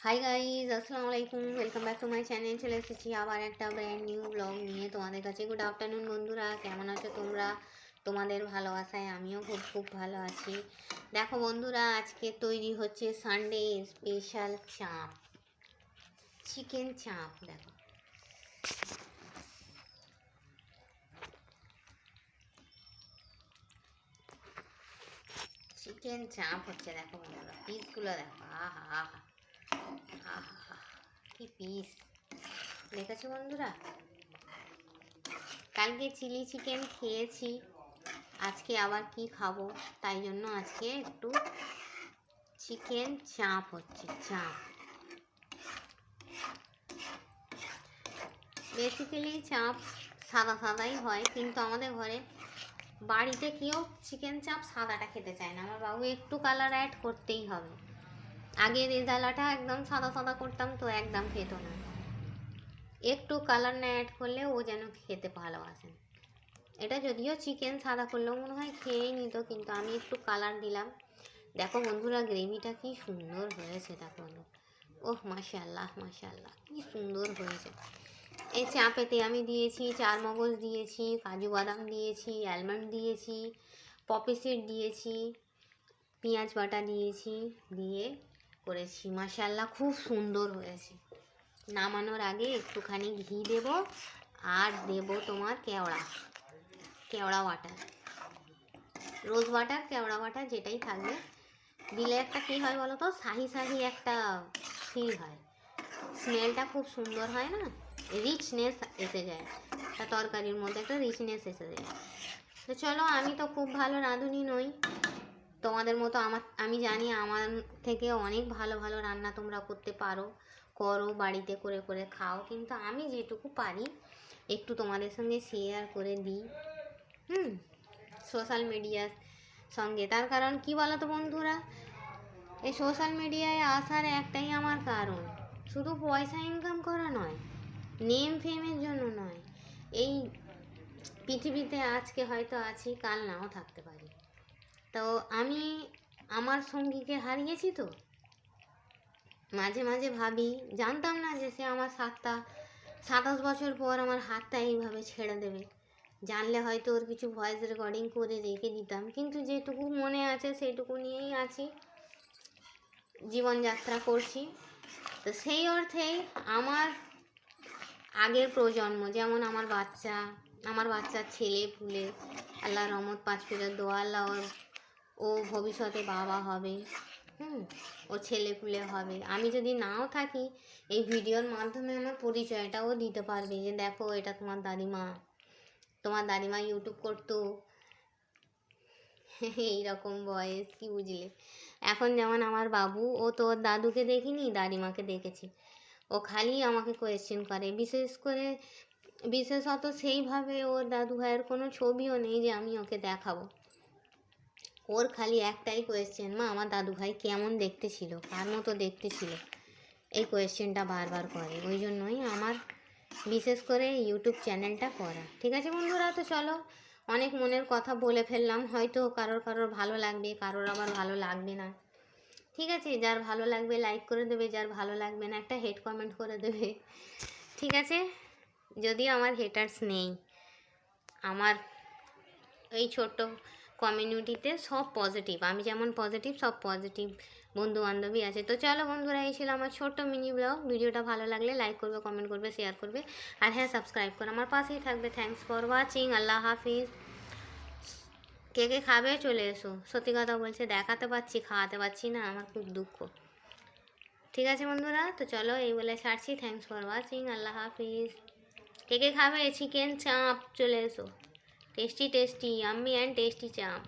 Hi guys, আসসালামু আলাইকুম। Welcome back to my channel. চলে এসেছি আবার একটা ব্র্যান্ড নিউ ব্লগ নিয়ে তোমাদের কাছে। গুড আফটারনুন বন্ধুরা, কেমন আছো তোমরা? তোমাদের ভালোবাসায় আমিও খুব খুব ভালো আছি। দেখো বন্ধুরা, আজকে তৈরি হচ্ছে সানডে স্পেশাল চাপ, চিকেন চাপ। দেখো চিকেন চাপ হচ্ছে, দেখো বন্ধুরা পিসগুলো দেখো, আহা আহা আহা, কি পিস দেখেছো বন্ধুরা? কালকে চিলি চিকেন খেয়েছি, আজকে আবার কি খাবো, তাই জন্য আজকে একটু চিকেন চাপ হচ্ছে। চাপ বেসিক্যালি চাপ সাদা সাদাই হয়, কিন্তু আমাদের ঘরে বাড়িতে কেউ চিকেন চাপ সাদাটা খেতে চায় না। আমার বাবু একটু কালার অ্যাড করতেই হবে। আগে রেজালাটা একদম সাদা সাদা করতাম তো একদম খেত না, একটু কালার না অ্যাড করলে ও যেন খেতে ভালোবাসে। এটা যদিও চিকেন সাদা করলেও মনে হয় খেয়েই নিত, কিন্তু আমি একটু কালার দিলাম। দেখো বন্ধুরা, গ্রেভিটা কি সুন্দর হয়েছে, দেখো। ওহ মাশাআল্লাহ মাশাআল্লাহ, কি সুন্দর হয়েছে। এই চাপেতে আমি দিয়েছি চারমগজ দিয়েছি, কাজু বাদাম দিয়েছি, অ্যালমন্ড দিয়েছি, পপি সিড দিয়েছি, পেঁয়াজ বাটা দিয়েছি, দিয়ে করেছি। মাশাআল্লাহ খুব সুন্দর হয়েছে। নামানোর আগে একটুখানি ঘি দেব, আর দেব তোমার কেওড়া ওয়াটার, রোজ ওয়াটার, কেওড়া ওয়াটার যেটাই থাকবে দিলে একটা কী হয় বলো তো, শাহি শাহি একটা ফিল হয়, স্মেলটা খুব সুন্দর হয় না, রিচনেস এসে যায়, একটা তরকারির মধ্যে একটা রিচনেস এসে যায়। তো চলো, আমি তো খুব ভালো রাঁধুনি নই তোমাদের মতো। আমি জানি আমার থেকে অনেক ভালো ভালো রান্না তোমরা করতে করো বাড়িতে করে করে খাও, কিন্তু আমি যেটুকু পারি একটু তোমাদের সঙ্গে শেয়ার করে দিই সোশ্যাল মিডিয়ার সঙ্গে। তার কারণ কি বলো তো বন্ধুরা, এই সোশ্যাল মিডিয়ায় আসার একটাই আমার কারণ, শুধু পয়সা ইনকাম করা নয়, নেম ফেমের জন্য নয়। এই পৃথিবীতে আজকে হয়তো আছি, কাল নাও থাকতে পারি। তো আমি আমার সঙ্গীকে হারিয়েছি, তো মাঝে মাঝে ভাবি, জানতাম না যে সে আমার 27 বছর পর আমার হাতটা এইভাবে ছেড়ে দেবে। জানলে হয়তো ওর কিছু ভয়েস রেকর্ডিং করে রেখে দিতাম, কিন্তু যেটুকু মনে আছে সেইটুকু নিয়েই আছি, জীবনযাত্রা করছি। তো সেই অর্থেই আমার আগের প্রজন্ম, যেমন আমার বাচ্চার ছেলে পুলে, আল্লাহ রহমত, 5 ফিরের দোয়া, আল্লাহ ও ভবিষ্যতে বাবা হবে, ও ছেলে পুলে হবে। আমি যদি নাও থাকি, এই ভিডিওর মাধ্যমে আমার পরিচয়টাও দিতে পারবে, যে দেখো এটা তোমার দাদিমা ইউটিউব করতো, এইরকম বয়স, কি বুঝলে? এখন যেমন আমার বাবু, ও তো ওর দাদুকে দেখিনি, দাদিমাকে দেখেছি। ও খালি আমাকে কোয়েশ্চেন করে, বিশেষত সেইভাবে ওর দাদু ভাইয়ের কোনো ছবিও নেই যে আমি ওকে দেখাবো। ওর খালি একটাই কোয়েশ্চেন, মা আমার দাদু ভাই কেমন দেখতে ছিল, কার মতো দেখতে ছিল, এই কোয়েশ্চেনটা বারবার করে। ওই জন্যই আমার বিশেষ করে ইউটিউব চ্যানেলটা করা। ঠিক আছে বন্ধুরা, তো চলো, অনেক মনের কথা বলে ফেললাম, হয়তো কারোর ভালো লাগবে, কারোর আবার ভালো লাগবে না। ঠিক আছে, যার ভালো লাগবে লাইক করে দেবে, যার ভালো লাগবে না একটা হেড কমেন্ট করে দেবে। ঠিক আছে, যদিও আমার হেটার্স নেই, আমার এই ছোট্ট কমিউনিটিতে সব পজিটিভ, আমি যেমন পজিটিভ, সব পজিটিভ বন্ধু বান্ধবী আছে। তো চলো বন্ধুরা, এই ছিল আমার ছোট্ট মিনি ব্লগ। ভিডিওটা ভালো লাগলে লাইক করবে, কমেন্ট করবে, শেয়ার করবে, আর হ্যাঁ, সাবস্ক্রাইব করে আমার পাশেই থাকবে। Thanks for watching. আল্লাহ হাফিজ। কে কে খাবে চলে এসো। সত্যি কথা বলছে, দেখাতে পাচ্ছি, খাওয়াতে পারছি না, আমার খুব দুঃখ। ঠিক আছে বন্ধুরা, তো চলো এই বলে ছাড়ছি। থ্যাংকস ফর ওয়াচিং, আল্লাহ হাফিজ। কে কে খাবে চিকেন চাপ, চলে এসো। Tasty tasty, yummy and tasty চাপ।